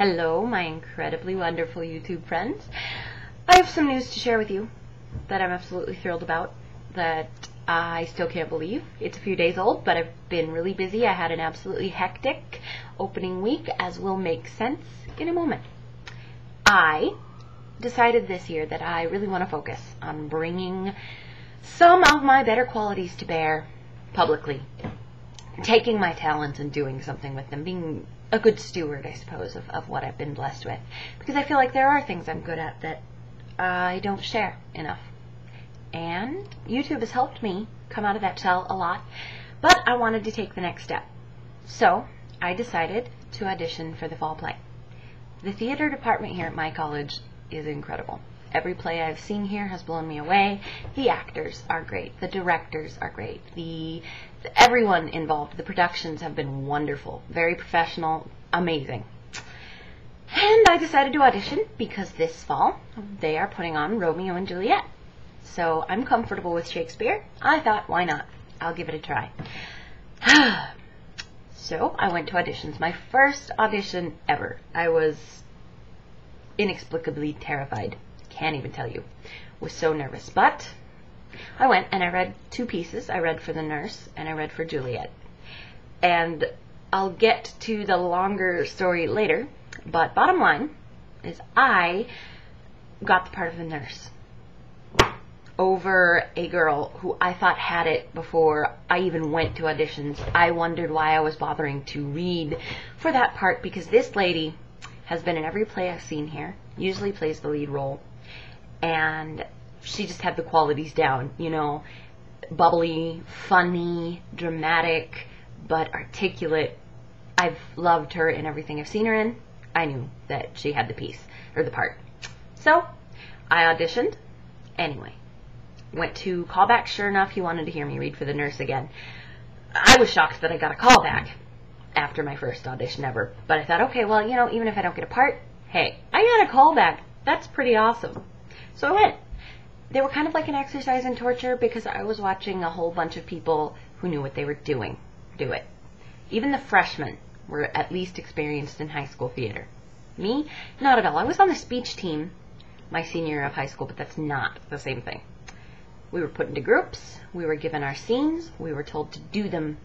Hello, my incredibly wonderful YouTube friends. I have some news to share with you that I'm absolutely thrilled about, that I still can't believe. It's a few days old, but I've been really busy. I had an absolutely hectic opening week, as will make sense in a moment. I decided this year that I really want to focus on bringing some of my better qualities to bear publicly, taking my talents and doing something with them, being a good steward, I suppose, of what I've been blessed with, because I feel like there are things I'm good at that I don't share enough. And YouTube has helped me come out of that shell a lot, but I wanted to take the next step. So I decided to audition for the fall play. The theater department here at my college is incredible. Every play I've seen here has blown me away. The actors are great. The directors are great. Everyone involved. The productions have been wonderful. Very professional. Amazing. And I decided to audition because this fall they are putting on Romeo and Juliet. So I'm comfortable with Shakespeare. I thought, why not? I'll give it a try. So I went to auditions. My first audition ever. I was inexplicably terrified. Can't even tell you. Was so nervous. But I went and I read two pieces. I read for the nurse and I read for Juliet. And I'll get to the longer story later, but bottom line is I got the part of the nurse over a girl who I thought had it before I even went to auditions. I wondered why I was bothering to read for that part, because this lady has been in every play I've seen here, usually plays the lead role, and she just had the qualities down, you know, bubbly, funny, dramatic, but articulate. I've loved her in everything I've seen her in. I knew that she had the piece, or the part. So I auditioned anyway. Went to callback. Sure enough, he wanted to hear me read for the nurse again. I was shocked that I got a callback after my first audition ever. But I thought, okay, well, you know, even if I don't get a part, hey, I got a callback. That's pretty awesome. So I went. They were kind of like an exercise in torture, because I was watching a whole bunch of people who knew what they were doing do it. Even the freshmen were at least experienced in high school theater. Me, not at all. I was on the speech team my senior year of high school, but that's not the same thing. We were put into groups. We were given our scenes. We were told to do them.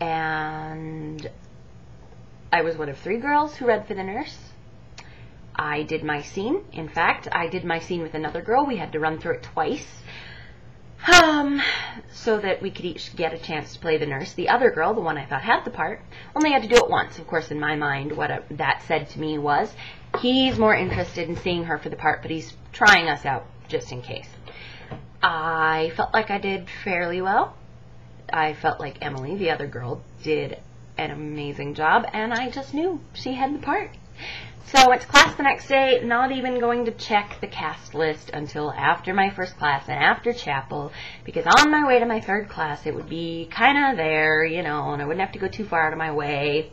And I was one of 3 girls who read for the nurse. I did my scene. In fact, I did my scene with another girl. We had to run through it twice, so that we could each get a chance to play the nurse. The other girl, the one I thought had the part, only had to do it once. Of course, in my mind, what that said to me was, he's more interested in seeing her for the part, but he's trying us out just in case. I felt like I did fairly well. I felt like Emily, the other girl, did an amazing job, and I just knew she had the part. So I went to class the next day, not even going to check the cast list until after my first class and after chapel, because on my way to my 3rd class, it would be kind of there, you know, and I wouldn't have to go too far out of my way.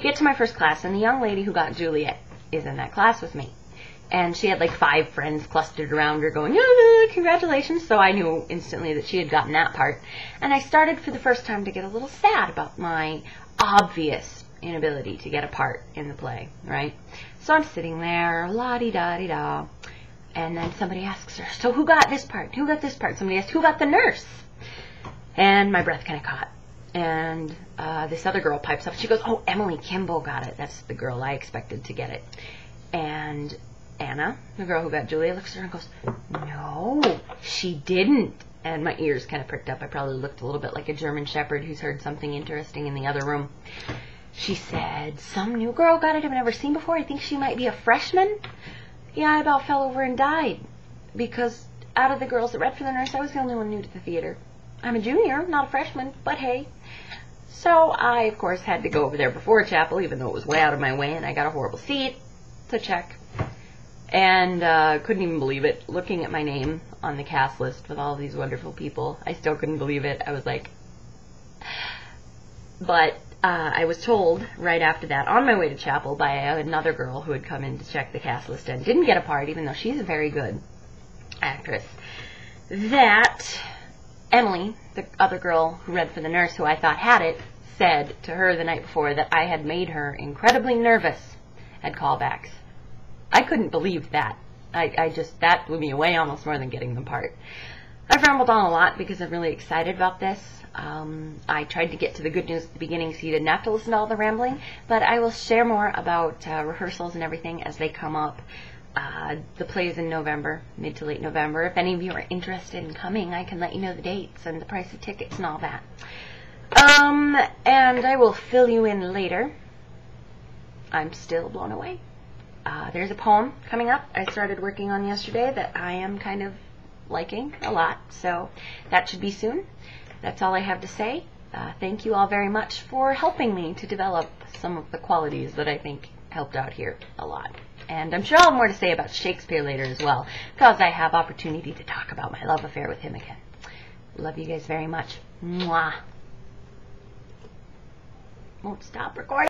Get to my first class, and the young lady who got Juliet is in that class with me. And she had like 5 friends clustered around her going, yeah, congratulations. So I knew instantly that she had gotten that part. And I started for the first time to get a little sad about my obvious inability to get a part in the play, right? So I'm sitting there, la-di-da-di-da, and then somebody asks her, so who got this part? Who got this part? Somebody asked, who got the nurse? And my breath kind of caught. And this other girl pipes up. She goes, oh, Emily Kimball got it. That's the girl I expected to get it. And Anna, the girl who got Julia, looks at her and goes, no, she didn't. And my ears kind of pricked up. I probably looked a little bit like a German shepherd who's heard something interesting in the other room. She said, some new girl got it I've never seen before. I think she might be a freshman. Yeah, I about fell over and died, because out of the girls that read for the nurse, I was the only one new to the theater. I'm a junior, not a freshman, but hey. So I, of course, had to go over there before chapel, even though it was way out of my way, and I got a horrible seat to check. And couldn't even believe it. Looking at my name on the cast list with all these wonderful people, I still couldn't believe it. I was like... But I was told right after that, on my way to chapel, by another girl who had come in to check the cast list and didn't get a part, even though she's a very good actress, that Emily, the other girl who read for the nurse, who I thought had it, said to her the night before that I had made her incredibly nervous at callbacks. I couldn't believe that. That blew me away almost more than getting the part. I've rambled on a lot because I'm really excited about this. I tried to get to the good news at the beginning so you didn't have to listen to all the rambling, but I will share more about rehearsals and everything as they come up. The play is in November, mid to late November. If any of you are interested in coming, I can let you know the dates and the price of tickets and all that. And I will fill you in later. I'm still blown away. There's a poem coming up I started working on yesterday that I am kind of liking a lot, so that should be soon. That's all I have to say. Thank you all very much for helping me to develop some of the qualities that I think helped out here a lot. And I'm sure I'll have more to say about Shakespeare later as well, because I have opportunity to talk about my love affair with him again. Love you guys very much. Mwah. Won't stop recording.